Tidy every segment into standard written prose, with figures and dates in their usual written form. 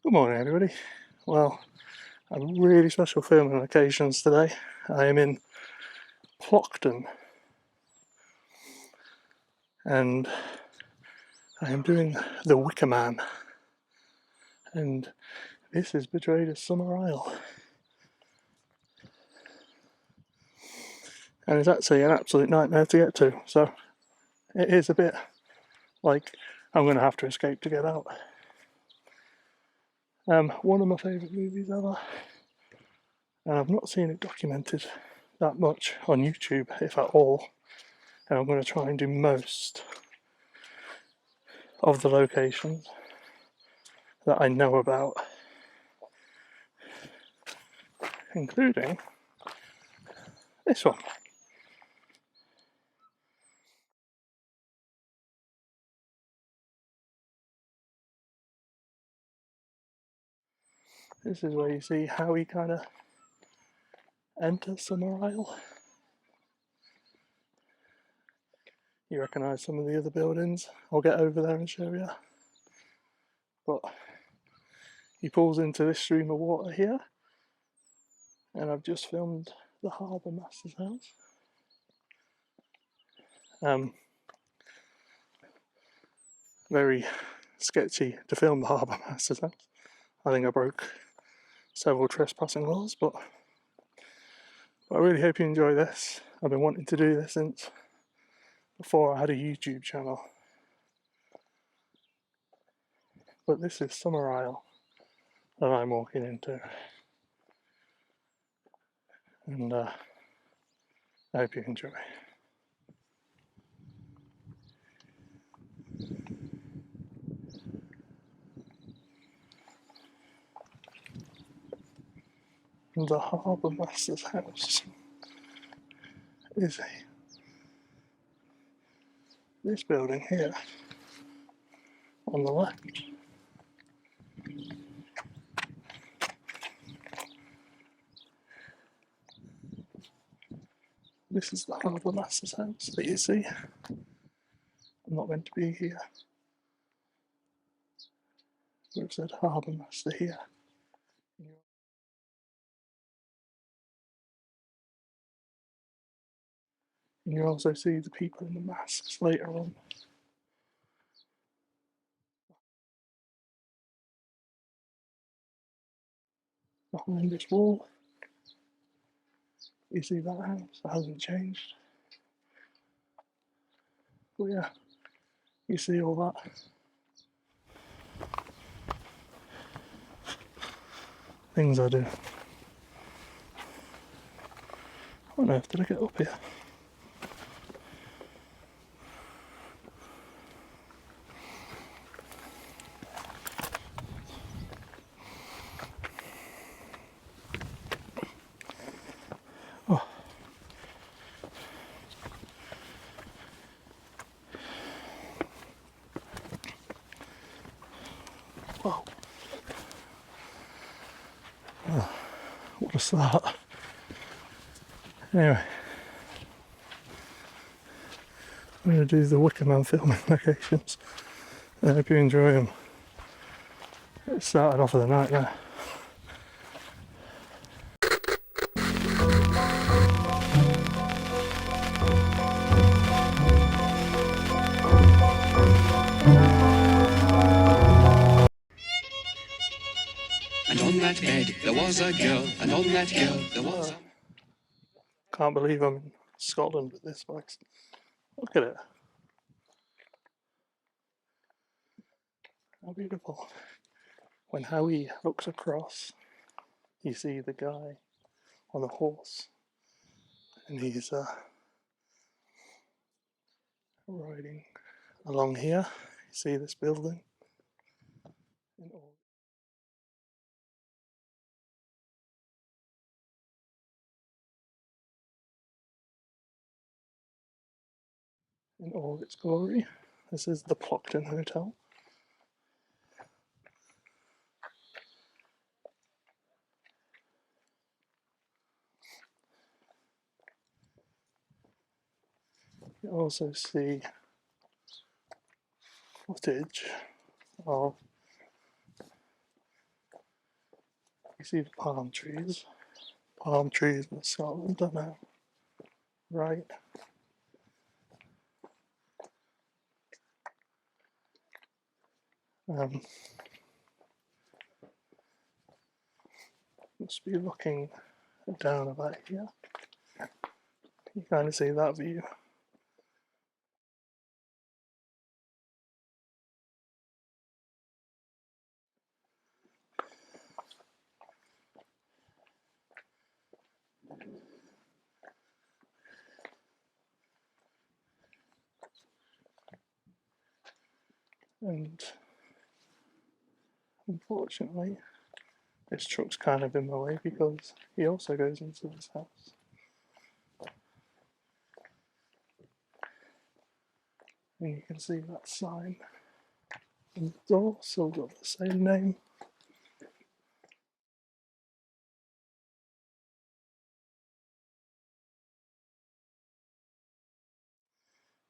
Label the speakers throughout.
Speaker 1: Good morning, everybody. Well, a really special filming occasions today. I am in Plockton and I am doing the Wicker Man, and this is portrayed as Summer Isle. And it's actually an absolute nightmare to get to, so it is a bit like I'm going to have to escape to get out. One of my favourite movies ever, and I've not seen it documented that much on YouTube, if at all, and I'm going to try and do most of the locations that I know about, including this one. This is where you see how he kind of enters Summer Isle. You recognise some of the other buildings. I'll get over there and show you. But he pulls into this stream of water here, and I've just filmed the harbour master's house. Very sketchy to film the harbour master's house. I think I broke several trespassing laws, but I really hope you enjoy this. I've been wanting to do this since before I had a YouTube channel. But this is Summer Isle that I'm walking into, and I hope you enjoy. The harbour master's house is this building here on the left. This is the harbour master's house that you see. I'm not meant to be here. It said harbour master here. And you also see the people in the masks later on. Behind this wall, you see that house that hasn't changed. But yeah, you see all that. Things I do. I don't know if did I get up here. Oh. Whoa. Oh, what a start. Anyway, I'm going to do the Wicker Man filming locations. I hope you enjoy them. It started off with a nightmare.
Speaker 2: And on that bed there was a girl, and on that girl there was a...
Speaker 1: Can't believe I'm in Scotland with this place. Look at it. How beautiful. When Howie looks across, you see the guy on a horse, and he's riding along here. You see this building? In all its glory. This is the Plockton Hotel. You also see footage of You see the palm trees. Palm trees in Scotland, I know. Right. Must be looking down about here. You kind of see that view. And unfortunately, this truck's kind of in the way because he also goes into this house. And you can see that sign on the door, still got the same name.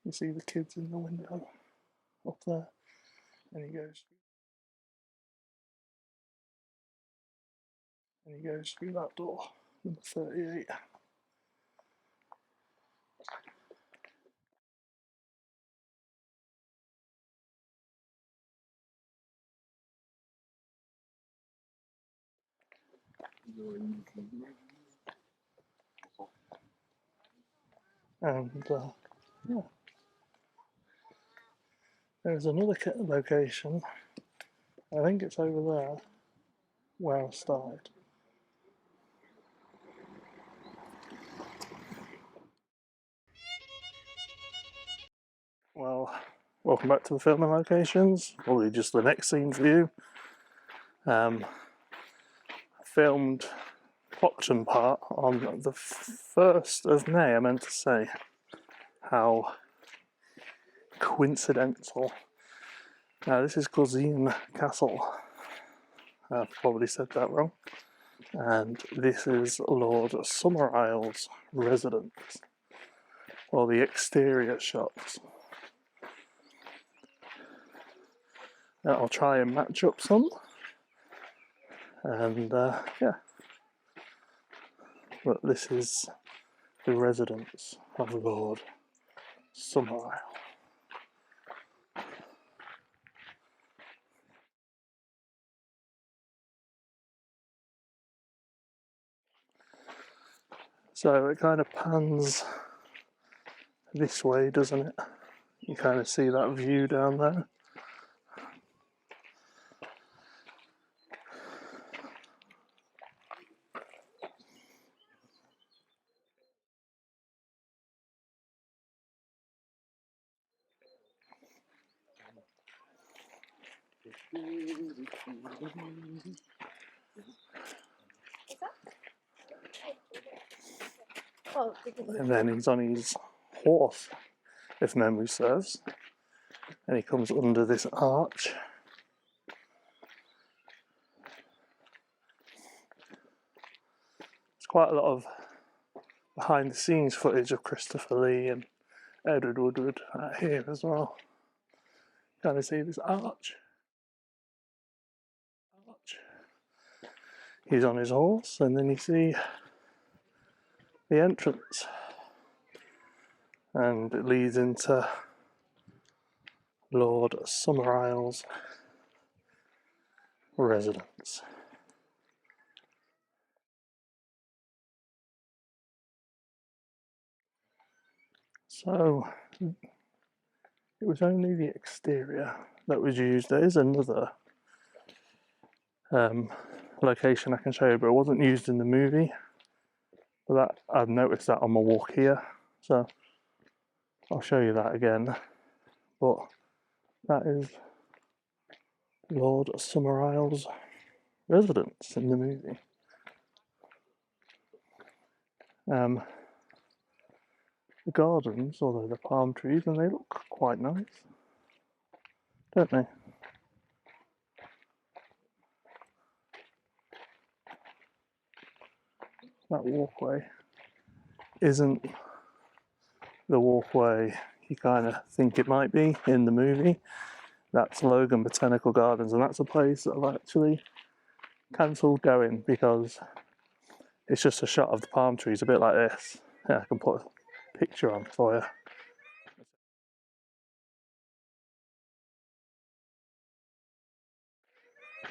Speaker 1: You see the kids in the window up there, and he goes through that door, number 38. And yeah, there's another location. I think it's over there where I started. Well, welcome back to the filming locations. Probably just the next scene for you. I filmed Plockton part on the 1st of May, I meant to say. How coincidental. Now this is Culzean Castle. I've probably said that wrong. And this is Lord Summerisle's residence, or the exterior shots. Now I'll try and match up some. And yeah. But this is the residence of Lord Summerisle. So it kind of pans this way, doesn't it? You kind of see that view down there. And then he's on his horse, if memory serves. And he comes under this arch. There's quite a lot of behind the scenes footage of Christopher Lee and Edward Woodward here as well. Kind of see this arch. He's on his horse, and then you see the entrance. And it leads into Lord Summerisle's residence. So it was only the exterior that was used. There is another location I can show you, but it wasn't used in the movie. But that I've noticed that on my walk here, so I'll show you that again. But that is Lord Summerisle's residence in the movie. The gardens, although they're palm trees, and they look quite nice, don't they? That walkway isn't the walkway you kind of think it might be in the movie. That's Logan Botanical Gardens, and that's a place that I've actually cancelled going because it's just a shot of the palm trees, a bit like this. Yeah, I can put a picture on for you.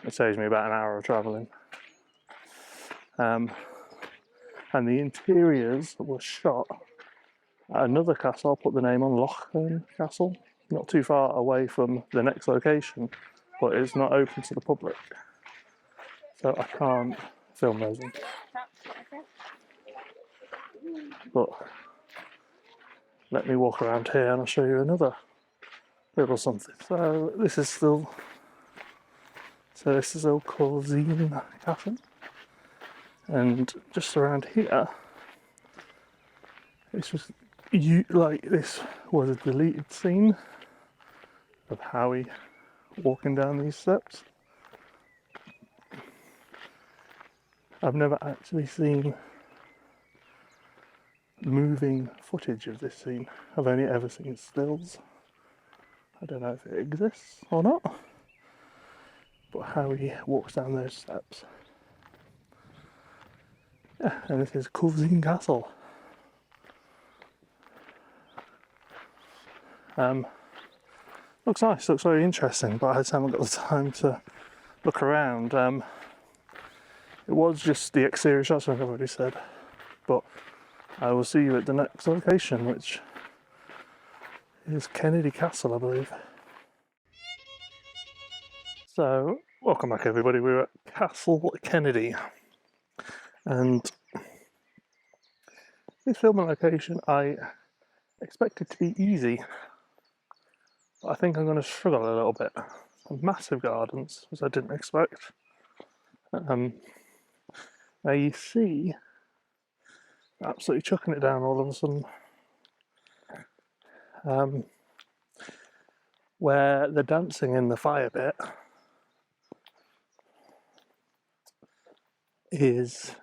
Speaker 1: It saves me about an hour of travelling. And the interiors were shot at another castle. I'll put the name on, Plockton Castle, not too far away from the next location, but it's not open to the public, so I can't film those in. But let me walk around here and I'll show you another little something. So this is still Culzean Castle, and just around here, this was this was a deleted scene of Howie walking down these steps. I've never actually seen moving footage of this scene. I've only ever seen stills. I don't know if it exists or not, but Howie walks down those steps. Yeah, and this is Culzean Castle. Looks nice, looks very interesting, but I just haven't got the time to look around. It was just the exterior shots, like I've already said, but I will see you at the next location, which is Kennedy Castle, I believe. So, welcome back everybody, we're at Castle Kennedy, and this filming location I expected to be easy, but I think I'm going to struggle a little bit. Massive gardens, which I didn't expect. Now you see, absolutely chucking it down all of a sudden. Where the dancing in the fire bit is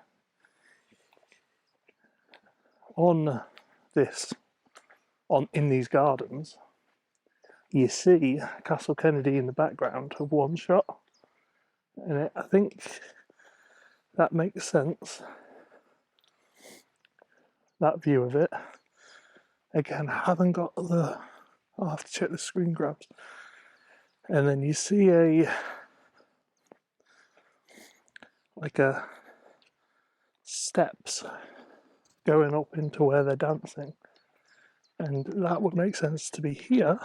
Speaker 1: in these gardens. You see Castle Kennedy in the background of one shot, and I think that makes sense. That view of it. Again, I haven't got I'll have to check the screen grabs. And then you see a steps going up into where they're dancing, and that would make sense to be here.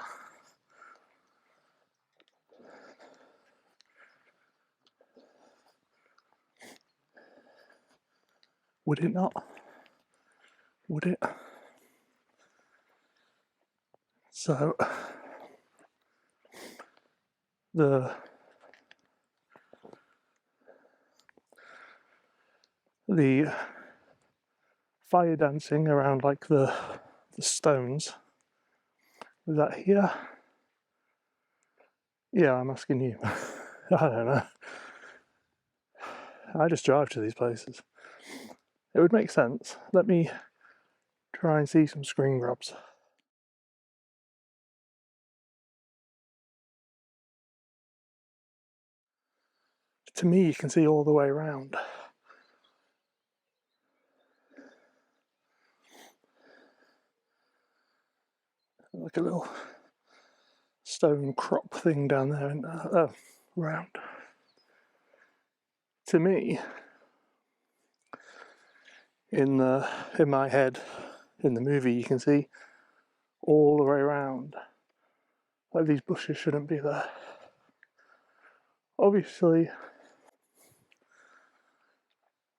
Speaker 1: Would it not? Would it? So the fire dancing around like the stones, is that here? Yeah, I'm asking you. I don't know. I just drive to these places. It would make sense. Let me try and see some screen grabs. To me, you can see all the way around. Like a little stone crop thing down there and round. To me, in my head, in the movie, you can see all the way around. Like these bushes shouldn't be there. Obviously,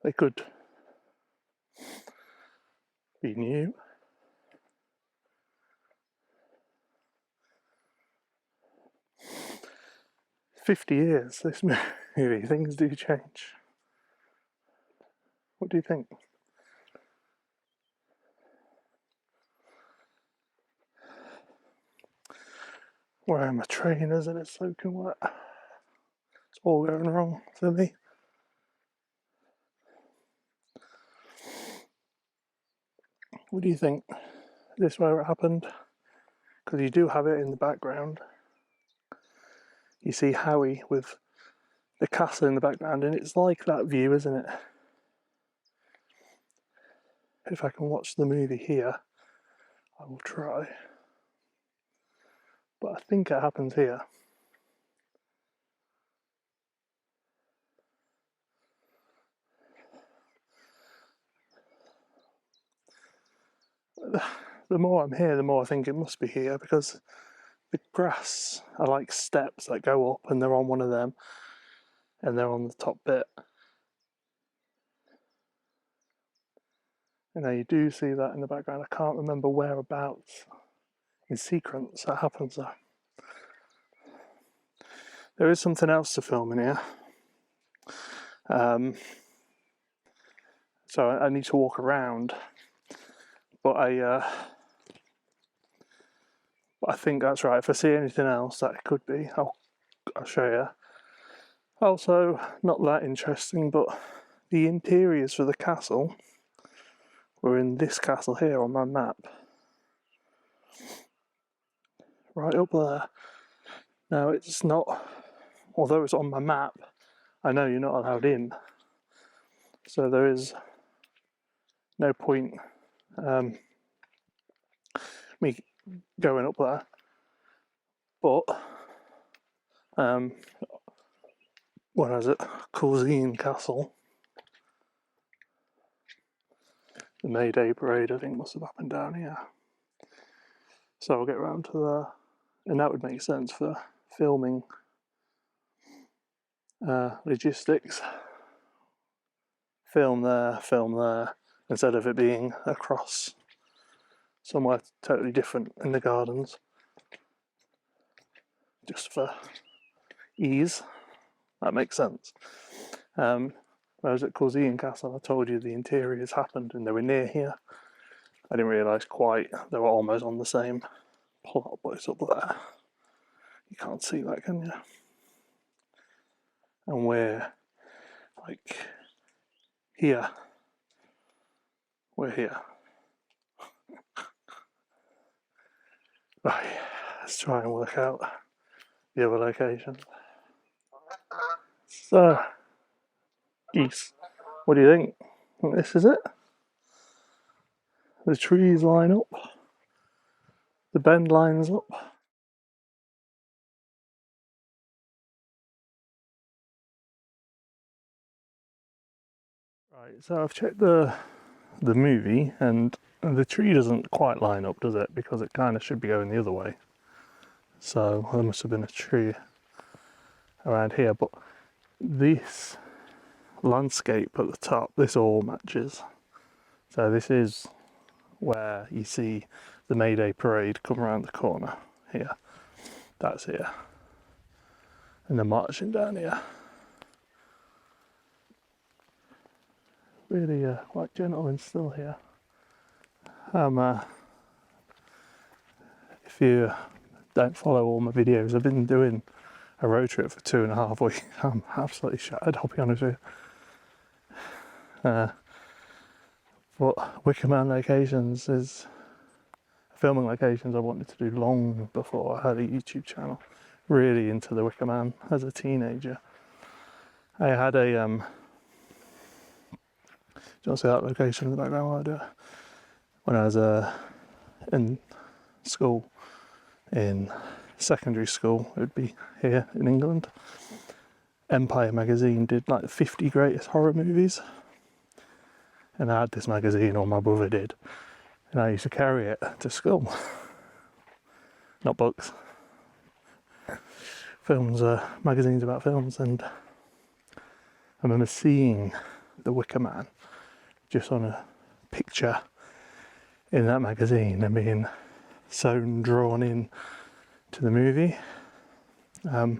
Speaker 1: they could be new. "50 years, this movie, things do change." What do you think? Wearing my trainers and it's soaking wet. It's all going wrong for me. What do you think? Is this where it happened? Because you do have it in the background. You see Howie with the castle in the background, and it's like that view, isn't it? If I can watch the movie here, I will try. But I think it happens here. The more I'm here, the more I think it must be here, because the grass are like steps that go up, and they're on one of them, and they're on the top bit. You know, you do see that in the background. I can't remember whereabouts in sequence that happens though. There is something else to film in here. So I need to walk around, but I think that's right. If I see anything else that it could be, I'll show you. Also, not that interesting, but the interiors for the castle were in this castle here on my map. Right up there. Now it's not, although it's on my map, I know you're not allowed in. So there is no point me going up there. But when I was at Culzean Castle, the May Day parade I think must have happened down here. So I'll get around to there, and that would make sense for filming logistics. Film there, instead of it being across somewhere totally different in the gardens. Just for ease, that makes sense. When I was at Culzean Castle, I told you the interiors happened and they were near here. I didn't realise quite they were almost on the same plot, but it's up there. You can't see that, can you? And we're like here. We're here. Right, let's try and work out the other location. So, geese, what do you think? Think this is it? The trees line up, the bend lines up. Right, so I've checked the movie, and the tree doesn't quite line up, does it? Because it kind of should be going the other way. So there must have been a tree around here, but this landscape at the top, this all matches. So this is where you see the May Day parade come around the corner here. That's here. And they're marching down here. Really quite gentle and still here. If you don't follow all my videos, I've been doing a road trip for 2.5 weeks. I'm absolutely shattered, I'll be honest with you. But Wicker Man locations is filming locations I wanted to do long before I had a YouTube channel. Really into the Wicker Man as a teenager. I had a do you want to see that location in the background? When I was in school, in secondary school, it would be here in England. Empire magazine did like the 50 greatest horror movies, and I had this magazine, or my brother did, and I used to carry it to school. Not books, films, magazines about films, and I remember seeing the Wicker Man just on a picture in that magazine and being so drawn in to the movie. I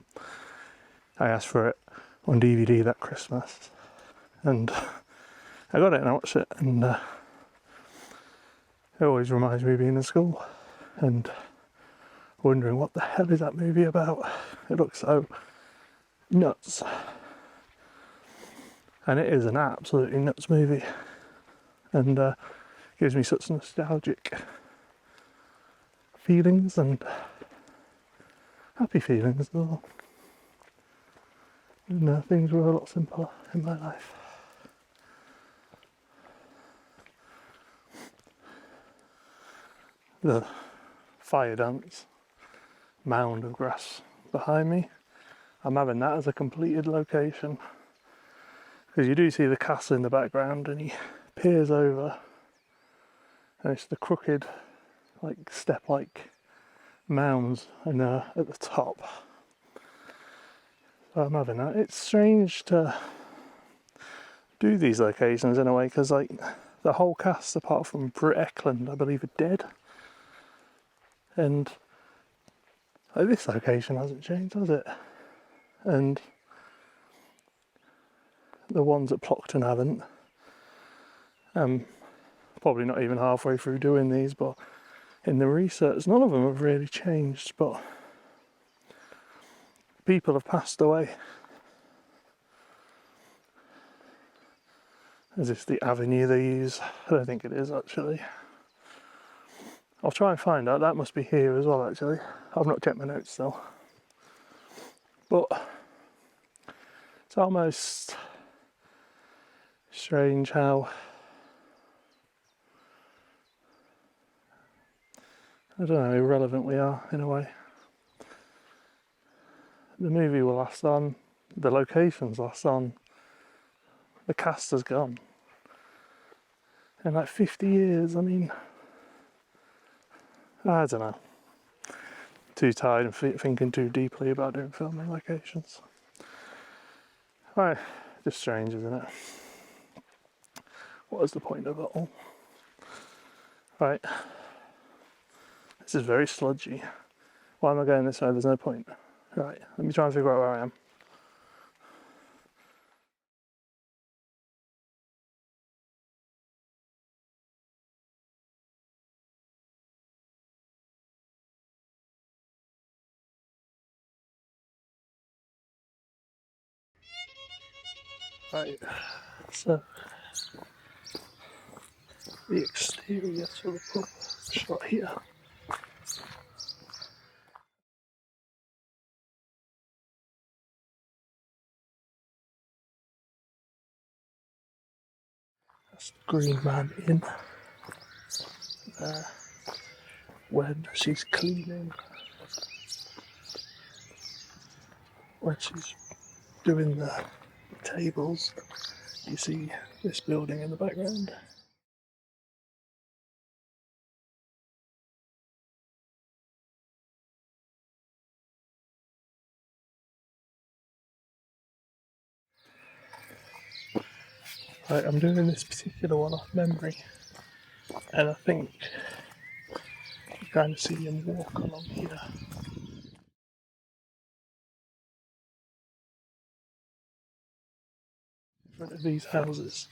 Speaker 1: asked for it on DVD that Christmas, and I got it and I watched it, and it always reminds me of being in school and wondering what the hell is that movie about. It looks so nuts, and it is an absolutely nuts movie, and gives me such nostalgic feelings and happy feelings as well. And things were a lot simpler in my life. The fire dance mound of grass behind me, I'm having that as a completed location, because you do see the castle in the background and he peers over and it's the crooked like step-like mounds and at the top. So I'm having that. It's strange to do these locations in a way, because like the whole cast apart from Britt Eklund I believe are dead, and like, this location hasn't changed, has it? And the ones at Plockton haven't. Probably not even halfway through doing these, but in the research none of them have really changed, but people have passed away. Is this the avenue they use? I don't think it is actually. I'll try and find out. That must be here as well actually. I've not checked my notes still. But it's almost strange how, I don't know, irrelevant we are in a way. The movie will last on, the locations last on, the cast has gone. In like 50 years, I mean, I don't know. Too tired and thinking too deeply about doing filming locations. Right, just strange, isn't it? What is the point of it all? Right, this is very sludgy. Why am I going this way? There's no point. Right, let me try and figure out where I am. Right, so the exterior to the pub shot here. That's the Green Man Inn. When she's cleaning, when she's doing the tables, you see this building in the background. Right, I'm doing this particular one off memory, and I think you kind of see him walk along here. In front of these houses.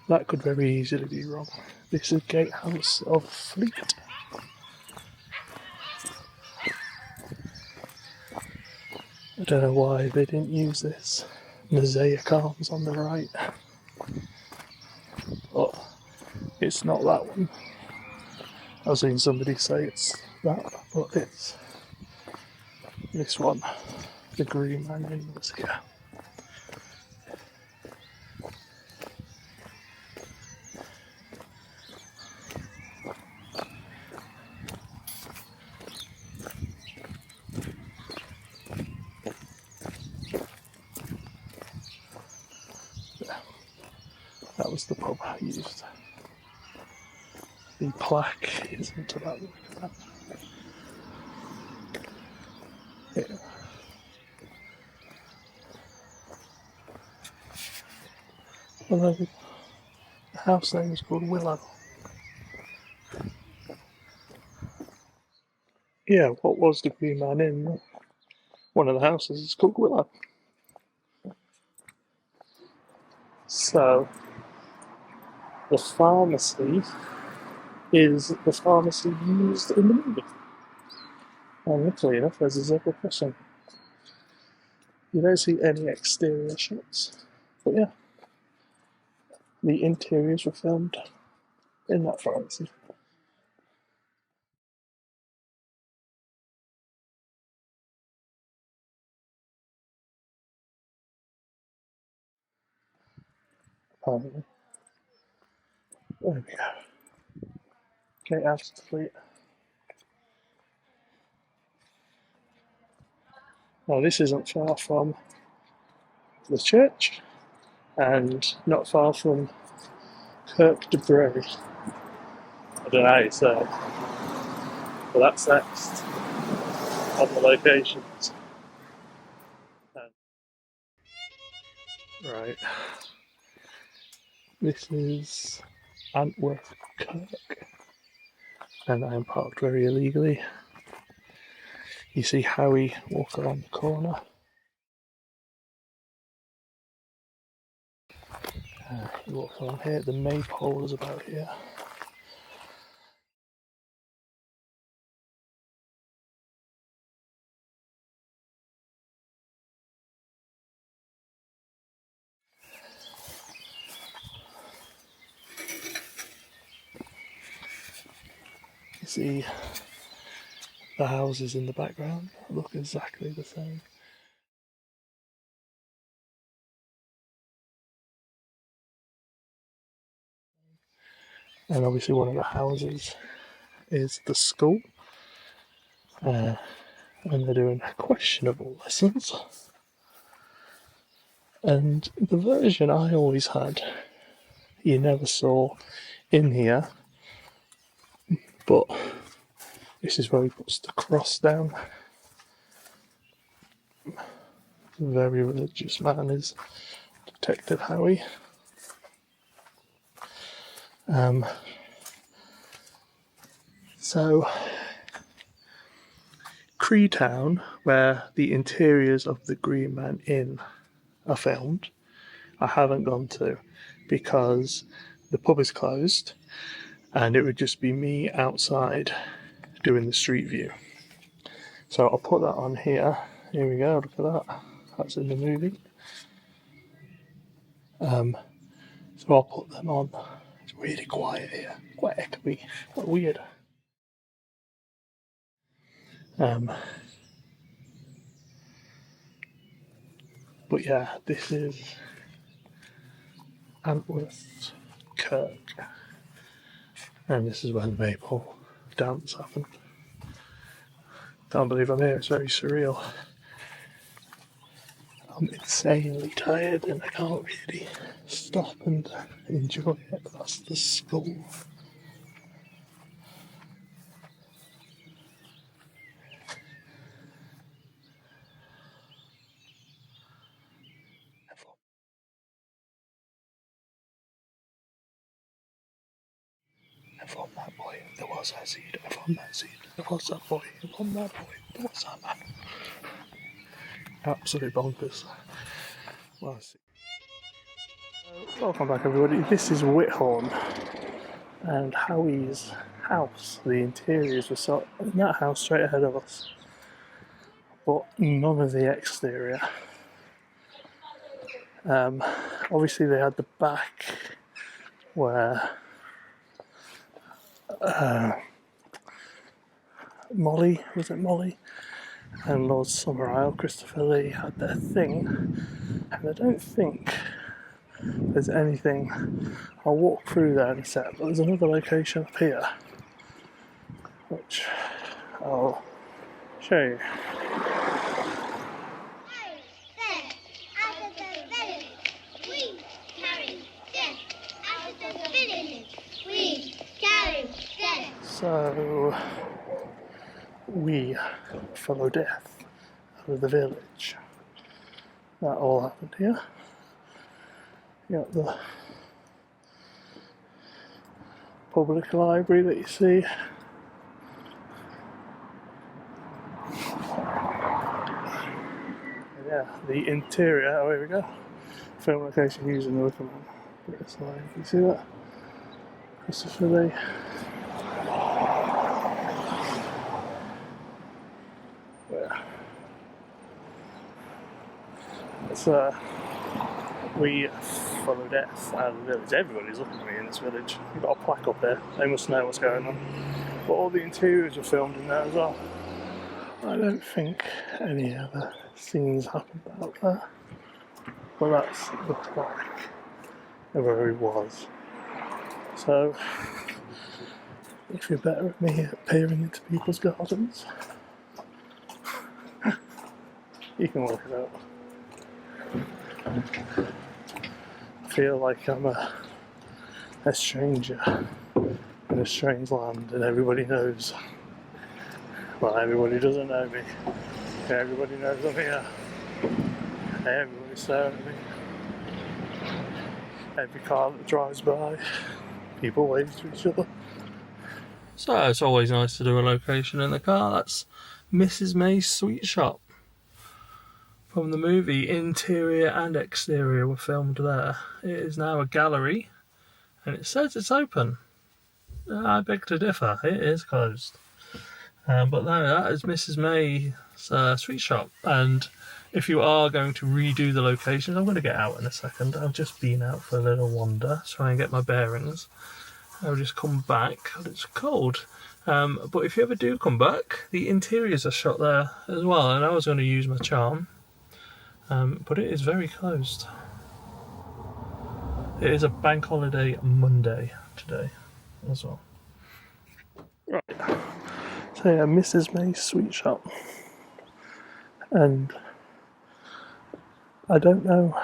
Speaker 1: That could very easily be wrong. This is Gatehouse of Fleet. I don't know why they didn't use this mosaic arms on the right. But it's not that one. I've seen somebody say it's that, but it's this one. The Green Man was here. That was the pub I used. The plaque isn't about the Wicker Man. Yeah. Although the house name is called Willow. Yeah, what was the Green Man Inn? One of the houses is called Willow. So, the pharmacy is the pharmacy used in the movie. And luckily enough, there's a zebra crossing. You don't see any exterior shots. But yeah, the interiors were filmed in that pharmacy. Pardon me. There we go. Gatehouse of Fleet. Now this isn't far from the church and not far from Kirk de Bray. I don't know how you say it, but that's next on the locations. Right, this is Anwoth Kirk, and I'm parked very illegally. You see Howie walk around the corner. He walks along here. The maypole is about here. You see the houses in the background look exactly the same. And obviously one of the houses is the school. And they're doing questionable lessons. And the version I always had, you never saw in here, but this is where he puts the cross down. Very religious man is Detective Howie. So, Creetown, where the interiors of the Green Man Inn are filmed, I haven't gone to because the pub is closed and it would just be me outside doing the street view. So I'll put that on here. Here we go, look at that. That's in the movie. So I'll put them on. It's really quiet here, quite echoey, quite weird. But yeah, this is Anwoth Kirk, and this is where the Maypole dance happened. Can't believe I'm here, it's very surreal. I'm insanely tired and I can't really stop and enjoy it. That's the school. Upon that boy, there was that seed. Upon that seed, there was that boy. Upon that boy, there was that man. Absolute bonkers. Well, welcome back, everybody. This is Whithorn and Howie's house. The interiors were sort in that house straight ahead of us, but none of the exterior. Obviously, they had the back where Molly, was it Molly? And Lord Summerisle, Christopher Lee, had their thing, and I don't think there's anything. I'll walk through there in a sec, but there's another location up here, which I'll show you. So we follow death out of the village. That all happened here. You got the public library that you see. And yeah, the interior, oh here we go. Film location using the Wicker Man. Bit of slide, you see that? Christopher Lee. So we follow death out of the village. Everybody's looking at me in this village. We've got a plaque up here. They must know what's going on. But all the interiors are filmed in there as well. I don't think any other scenes happened out there. Well, that's the plaque. of where he was. So, if you're better at me at peering into people's gardens, you can work it out. I feel like I'm a stranger in a strange land, and everybody knows. Well, everybody doesn't know me. Everybody knows I'm here. Everybody's staring at me. Every car that drives by, people wave to each other. So it's always nice to do a location in the car. That's Mrs. May's Sweet Shop. From the movie, interior and exterior were filmed there. It is now a gallery, and it says it's open. I beg to differ. It is closed. But no, that is Mrs. May's Sweet Shop. And if you are going to redo the locations, I'm going to get out in a second. I've just been out for a little wander, try and get my bearings. I'll just come back. It's cold. But if you ever do come back, the interiors are shot there as well. And I was going to use my charm, but it is very closed. It is a bank holiday Monday today as well. Right. So yeah, Mrs. May's Sweet Shop. And I don't know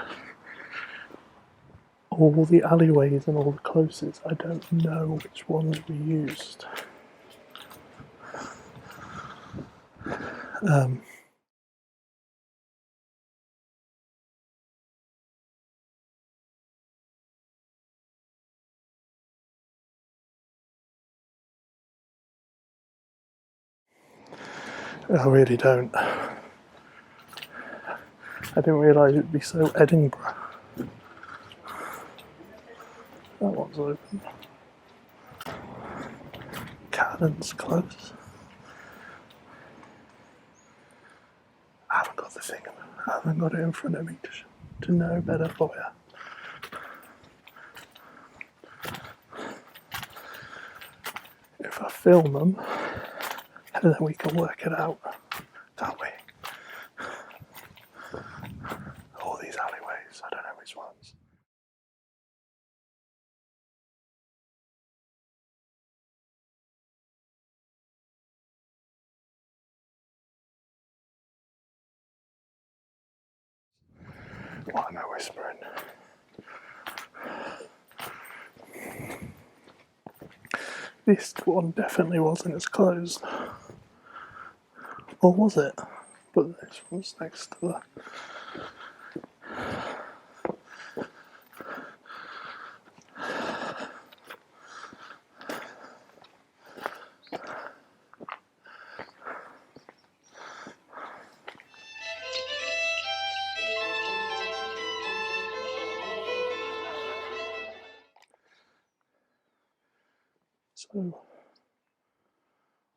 Speaker 1: all the alleyways and all the closes. I don't know which ones we used. I really don't. I didn't realise it'd be so Edinburgh. That one's open. Cannon's close. I haven't got the thing. I haven't got it in front of me to know better for you. If I film them, and then we can work it out, can't we? All these alleyways, I don't know which ones. Why am I whispering? This one definitely wasn't as closed. Or was it? But this one's next to the... So,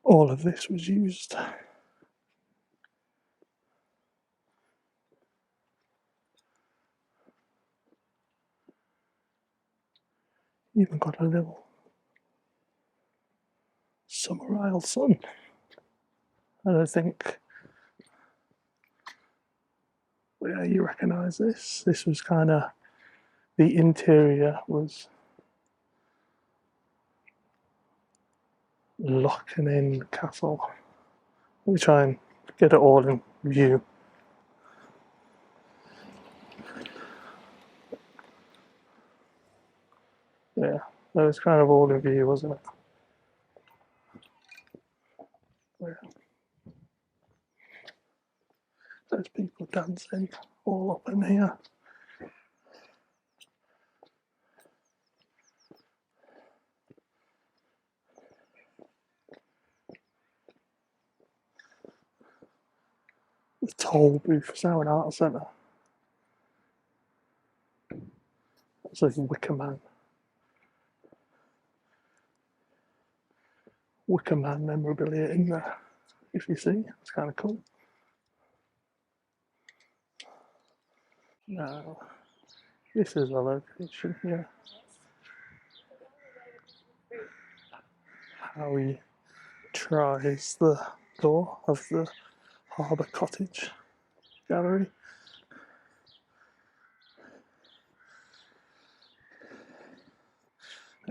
Speaker 1: all of this was used. Even got a little summer isle sun. And I think, well, yeah, you recognise this. This was kind of, the interior was locking in the castle. We try and get it all in view. Yeah, that was kind of all in view, wasn't it? Yeah. There's people dancing all up in here. The toll booth is now an art centre. It's like Wicker Man. Wicker Man memorabilia in there, if you see. It's kind of cool. Now, this is a location here. Harry tries the door of the Harbour Cottage gallery.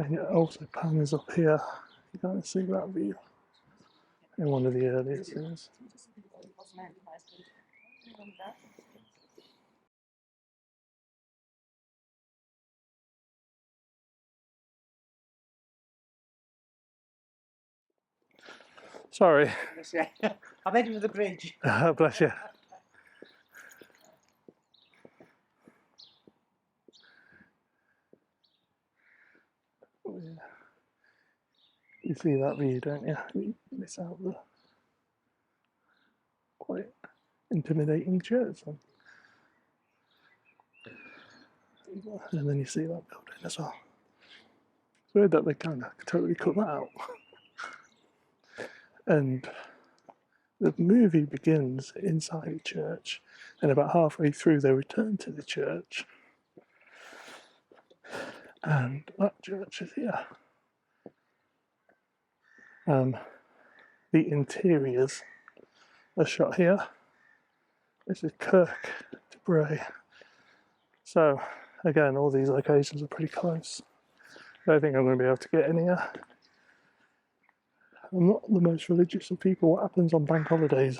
Speaker 1: And it also pans up here. You can't see that view in one of the earlier scenes. Sorry.
Speaker 3: I'm heading for the bridge.
Speaker 1: Bless you. Oh, yeah. You see that view, don't you? You miss out the quite intimidating church. And then you see that building as well. It's weird that they kind of totally cut that out. And the movie begins inside a church, and about halfway through they return to the church. And that church is here. The interiors are shot here. This is Kirk to Bray. So, again, all these locations are pretty close. I don't think I'm going to be able to get in here. I'm not the most religious of people. What happens on bank holidays?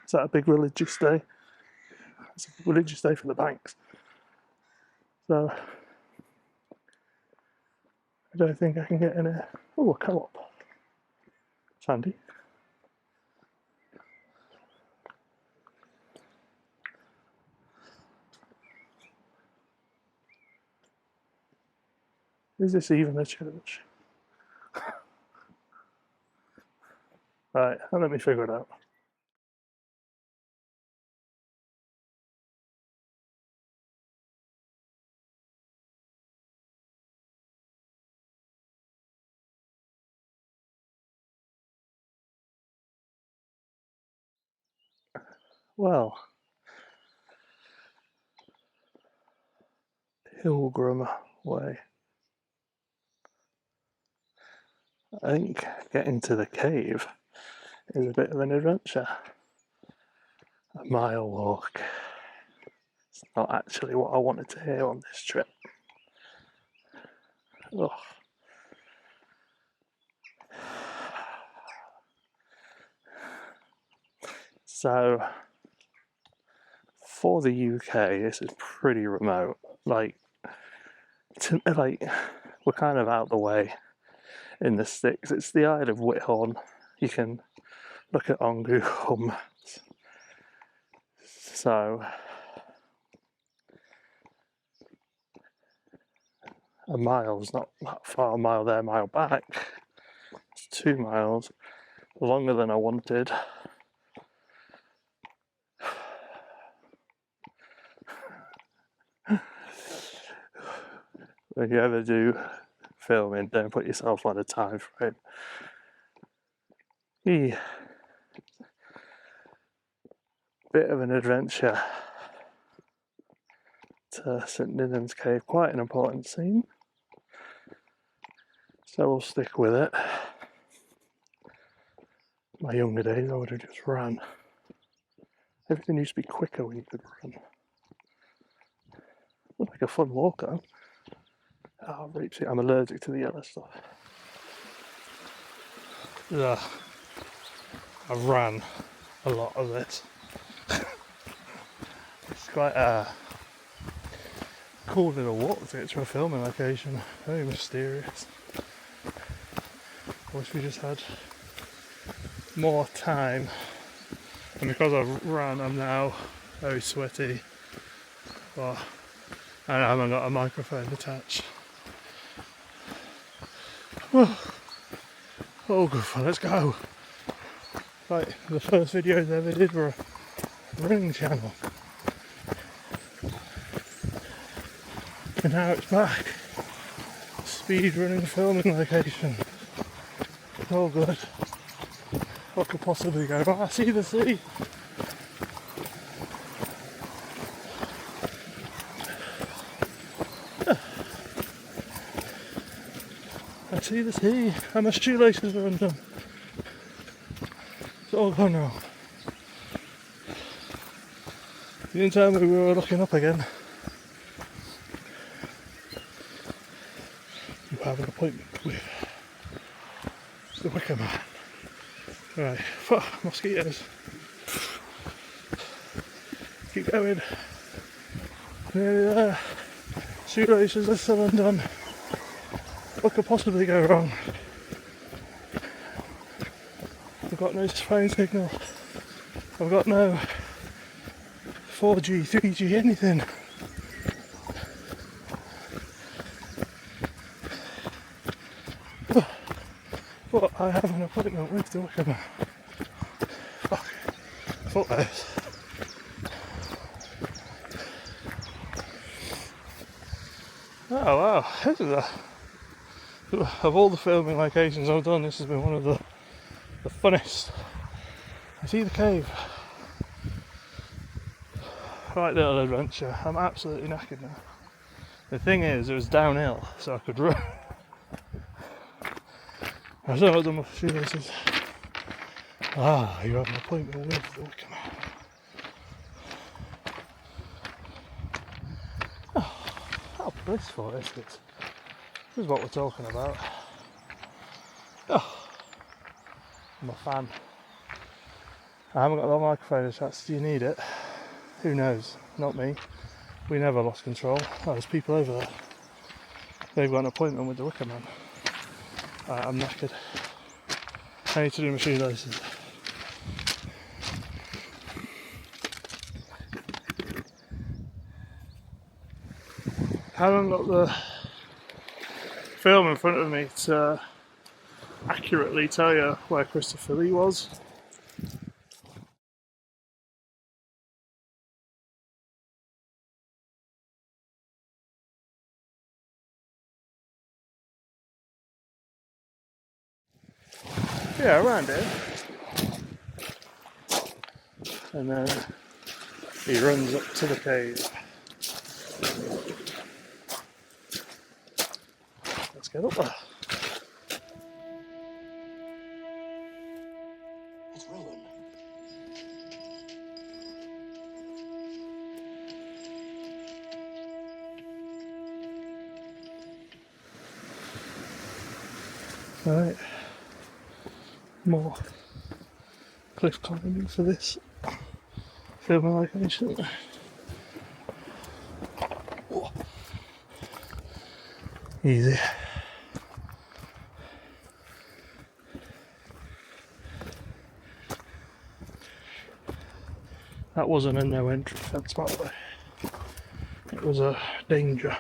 Speaker 1: Is that a big religious day? It's a religious day for the banks. So, I don't think I can get in here. Oh, a co-op. It's handy. Is this even a church? Right, let me figure it out. Well, Pilgrim Way. I think getting to the cave is a bit of an adventure. A mile walk. It's not actually what I wanted to hear on this trip. Ugh. So, for the UK, this is pretty remote. Like, we're kind of out the way in the sticks. It's the Isle of Whithorn. You can look at on Google Maps. So, a mile's not that far. A mile there, a mile back. It's 2 miles. Longer than I wanted. When you ever do filming, don't put yourself on a time frame. Bit of an adventure to St Ninian's Cave, quite an important scene. So we'll stick with it. My younger days I would have just ran. Everything used to be quicker when you could run. Looked like a fun walk though. Oh, rapeseed. I'm allergic to the yellow stuff. Yeah, I ran a lot of this. It's quite a cool little walk to get to a filming location. Very mysterious. I wish we just had more time. And because I've run, I'm now very sweaty. But I haven't got a microphone attached. Oh, good fun, let's go. Right, the first videos I ever did were a running channel. And now it's back. Speed running filming location. It's all good. What could possibly go wrong? I see the sea. I see the sea, and my shoelaces are undone. It's all gone wrong. You didn't tell me we were looking up again. have an appointment with the Wicker Man. Right, mosquitoes. Keep going. Nearly there. Shoelaces are still undone. What could possibly go wrong? I've got no phone signal. I've got no 4G, 3G, anything. But I have an appointment with the Wicker Man. Fuck. Footloose. Oh wow, this is of all the filming locations I've done, this has been one of the funnest. I see the cave. Right little adventure. I'm absolutely knackered now. The thing is, it was downhill, so I could run. I've still not done my shoelaces. Ah, you have an appointment with the Wicker Man. Oh, how blissful is this? This is what we're talking about. Oh, I'm a fan. I haven't got the microphone attached. Do you need it? Who knows? Not me. We never lost control. Oh, there's people over there. They've got an appointment with the Wicker Man. I'm knackered. I need to do my shoelaces. I haven't got the film in front of me to accurately tell you where Christopher Lee was. Yeah, around here. And then he runs up to the cave. Let's get up there.
Speaker 2: It's Rowan.
Speaker 1: Right. More cliff climbing for this filming location. Whoa. Easy. That wasn't a no entry fence, by the way. It was a danger.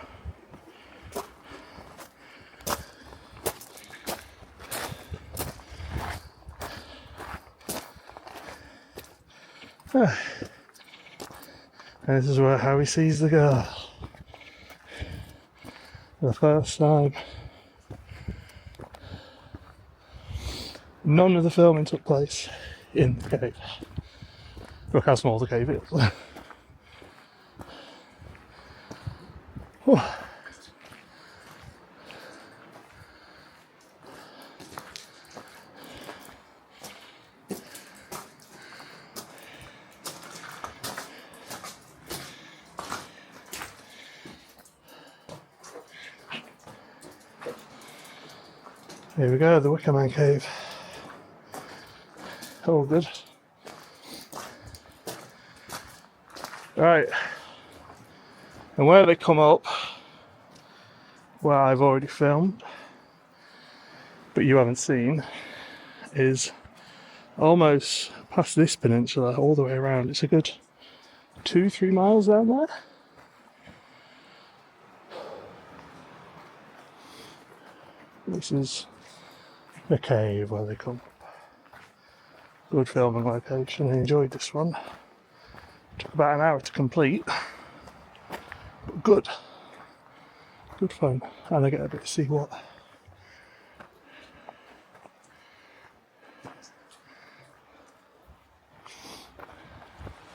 Speaker 1: Ah. And this is where how he sees the girl. For the first time. None of the filming took place in the cave. Look how small the cave is. Oh. Here we go, the Wicker Man cave. All good. Right. And where they come up, where I've already filmed, but you haven't seen, is almost past this peninsula, all the way around. It's a good 2-3 miles down there. This is the cave where they come up. Good filming location. I enjoyed this one. Took about an hour to complete, but good. Good fun. And I get a bit to see what.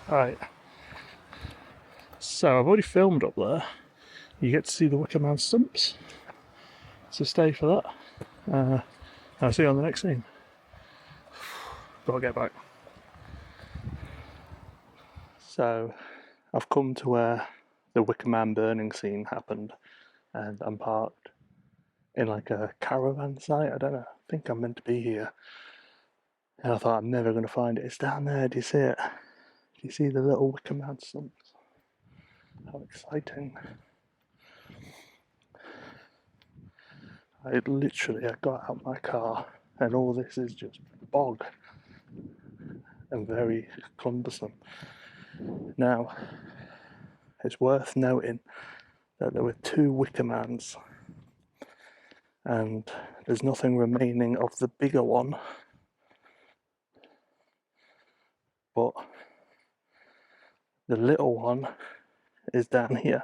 Speaker 1: Right. So I've already filmed up there. You get to see the Wicker Man stumps. So stay for that. I'll see you on the next scene. Gotta get back. So I've come to where the Wicker Man burning scene happened, and I'm parked in like a caravan site. I don't know. I think I'm meant to be here. And I thought I'm never going to find it. It's down there. Do you see it? Do you see the little Wicker Man stumps? How exciting. I got out my car and all this is just bog and very cumbersome. Now, it's worth noting that there were 2 Wicker Mans and there's nothing remaining of the bigger one, but the little one is down here,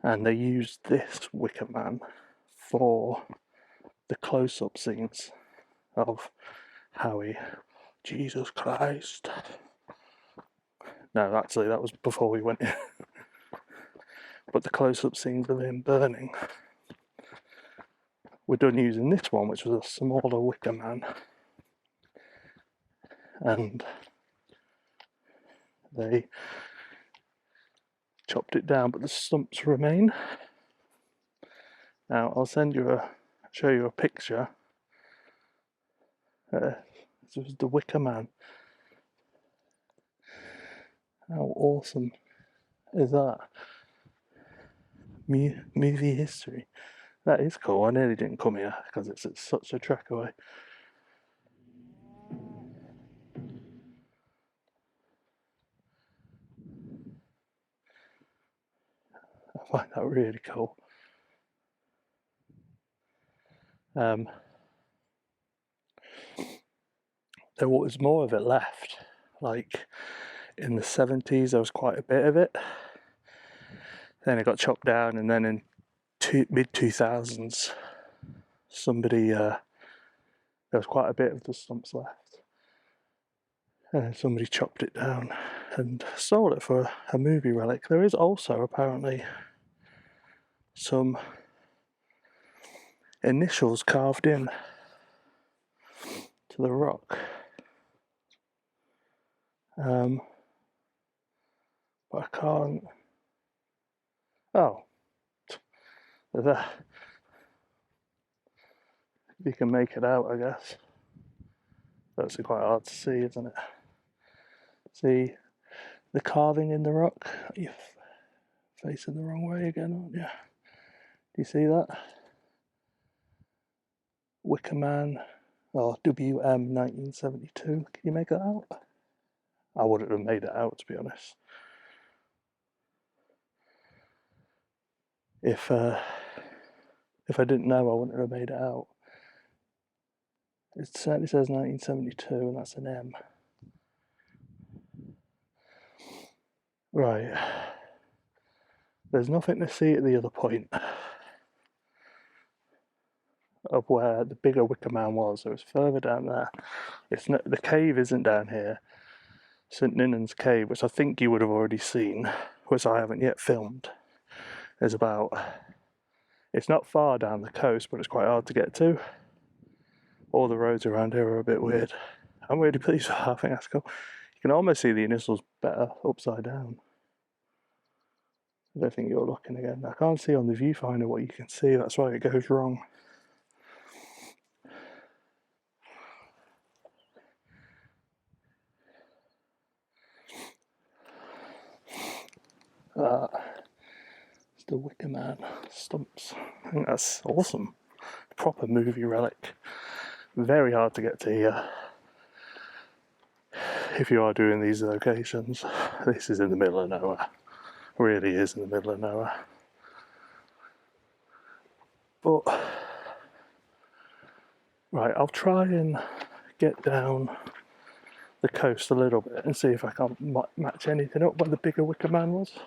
Speaker 1: and they used this Wicker Man for the close-up scenes of Howie. Jesus Christ. No, actually that was before we went in. But the close-up scenes of him burning, we're done using this one, which was a smaller Wicker Man, and they chopped it down, but the stumps remain. Now I'll show you a picture. This was the Wicker Man. How awesome is that? Movie history. That is cool. I nearly didn't come here because it's such a trek away. I find that really cool. There was more of it left. Like in the 70s, there was quite a bit of it. Then it got chopped down, and then in mid 2000s, there was quite a bit of the stumps left. And somebody chopped it down and sold it for a movie relic. There is also apparently some initials carved in to the rock. But I can't. Oh, there. You can make it out, I guess. That's quite hard to see, isn't it? See the carving in the rock? You're facing the wrong way again, aren't you? Do you see that? Wicker Man, or WM 1972. Can you make that out? I wouldn't have made it out, to be honest. If I didn't know, I wouldn't have made it out. It certainly says 1972, and that's an M. Right. There's nothing to see at the other point of where the bigger Wicker Man was. It was further down there. It's not, the cave isn't down here. St. Ninian's cave, which I think you would have already seen, which I haven't yet filmed, is about. It's not far down the coast, but it's quite hard to get to. All the roads around here are a bit weird. I'm really pleased with that. I think that's cool. You can almost see the initials better upside down. I don't think you're looking again. I can't see on the viewfinder what you can see. That's why it goes wrong. It's the Wicker Man stumps. I think that's awesome. Proper movie relic. Very hard to get to here. If you are doing these locations, this is in the middle of nowhere. Really is in the middle of nowhere. But right, I'll try and get down the coast a little bit and see if I can match anything up where the bigger Wicker Man was.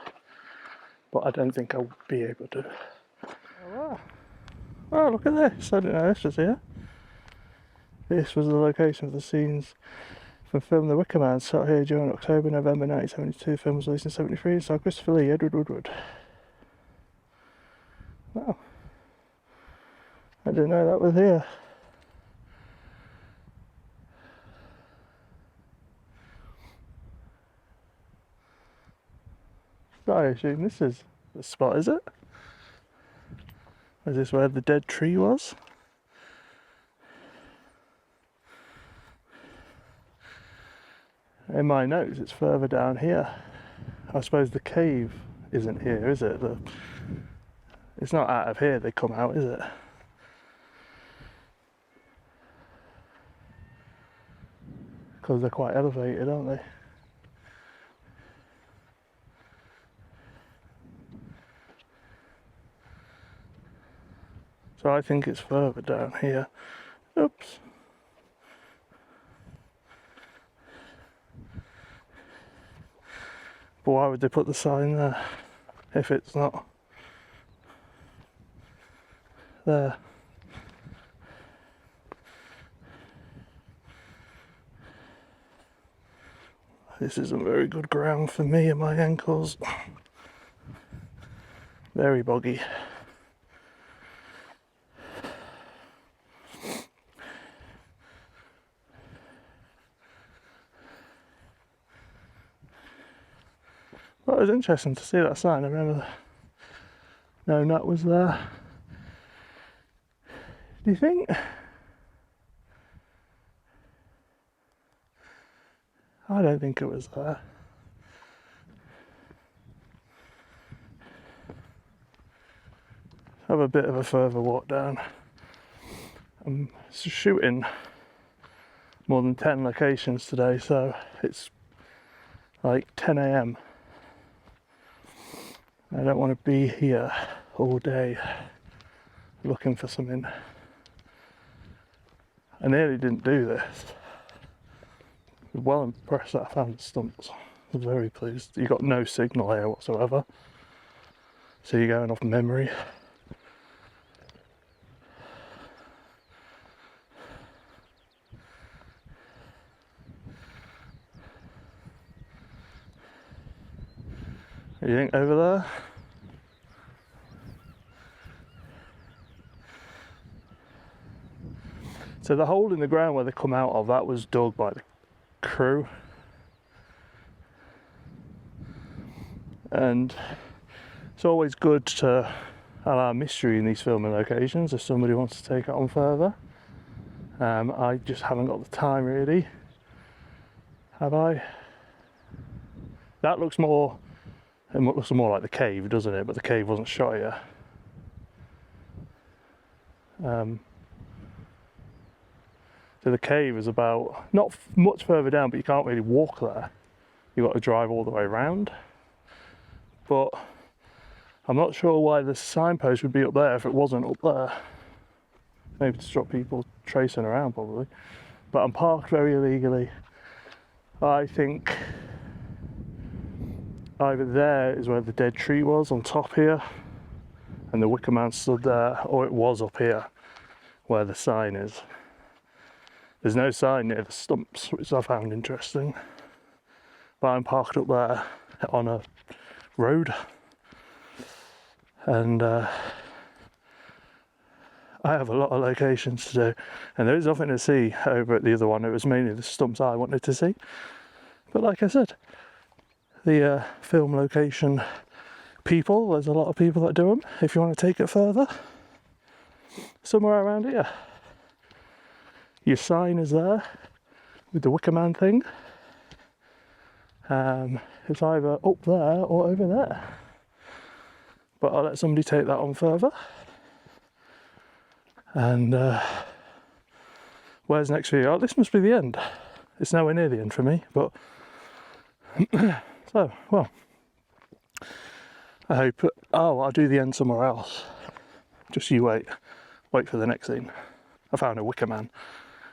Speaker 1: But I don't think I'll be able to. Oh, wow. Oh, look at this. I didn't know this was here. This was the location of the scenes from film The Wicker Man, shot here during October, November 1972. The film was released in 1973 and starred Christopher Lee, Edward Woodward. Wow. I didn't know that was here. I assume this is the spot, is it? Is this where the dead tree was? In my notes, it's further down here. I suppose the cave isn't here, is it? It's not out of here they come out, is it? Because they're quite elevated, aren't they? So I think it's further down here. Oops. But why would they put the sign there if it's not there? This isn't very good ground for me and my ankles. Very boggy. Well, it was interesting to see that sign. I remember no nut was there. Do you think? I don't think it was there. Have a bit of a further walk down. I'm shooting more than 10 locations today, so it's like 10 AM. I don't want to be here all day looking for something. I nearly didn't do this. I was well impressed that I found the stumps. I was very pleased. You got no signal here whatsoever, so you're going off memory. You think over there? So the hole in the ground where they come out of, that was dug by the crew. And it's always good to allow mystery in these filming locations if somebody wants to take it on further. I just haven't got the time really. Have I? That looks more, it looks more like the cave, doesn't it? But the cave wasn't shot here. So the cave is about, not much further down, but you can't really walk there. You've got to drive all the way around. But I'm not sure why the signpost would be up there if it wasn't up there. Maybe to stop people tracing around probably. But I'm parked very illegally. I think either there is where the dead tree was on top here, and the Wicker Man stood there, or it was up here where the sign is. There's no sign near the stumps, which I found interesting. But I'm parked up there on a road, and I have a lot of locations to do, and there is nothing to see over at the other one. It was mainly the stumps I wanted to see. But like I said, the film location people, there's a lot of people that do them. If you want to take it further, somewhere around here. Your sign is there with the Wicker Man thing. It's either up there or over there. But I'll let somebody take that on further. And where's next for you? Oh, this must be the end. It's nowhere near the end for me, but so, well, I hope, I'll do the end somewhere else. Just you wait for the next scene. I found a Wicker Man.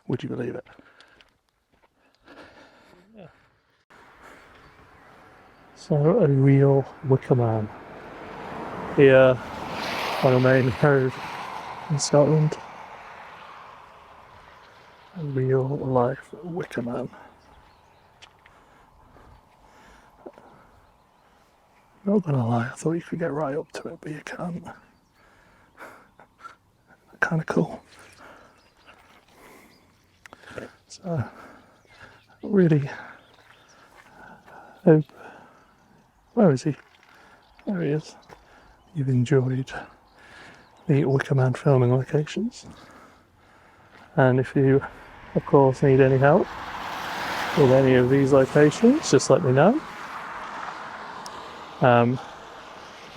Speaker 1: Would you believe it? Yeah. So a real Wicker Man here on a main road in Scotland. A real life Wicker Man. Not gonna lie, I thought you could get right up to it, but you can't. Kind of cool. So, really hope. Where is he? There he is. You've enjoyed the Wicker Man filming locations. And if you, of course, need any help with any of these locations, just let me know.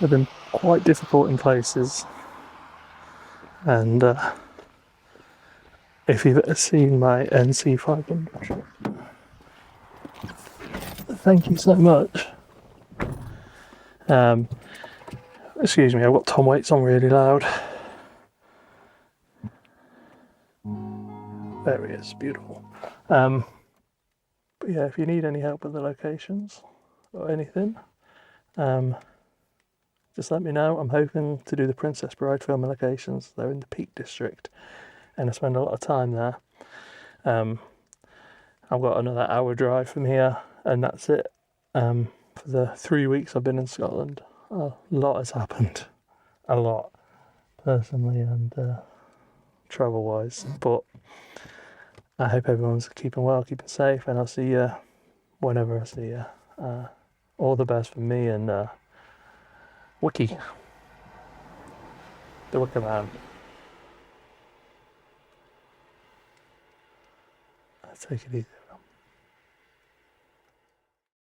Speaker 1: They've been quite difficult in places, and if you've ever seen my NC500 shot, thank you so much. Excuse me, I've got Tom Waits on really loud. There he is, beautiful. But yeah, if you need any help with the locations or anything, just let me know. I'm hoping to do the Princess Bride film locations. They're in the Peak District, and I spend a lot of time there. I've got another hour drive from here, and that's it. For the 3 weeks I've been in Scotland, a lot has happened. A lot, personally and travel-wise. But I hope everyone's keeping well, keeping safe, and I'll see you whenever I see you. All the best from me and Wiki, the Wicker Man. Take it easy.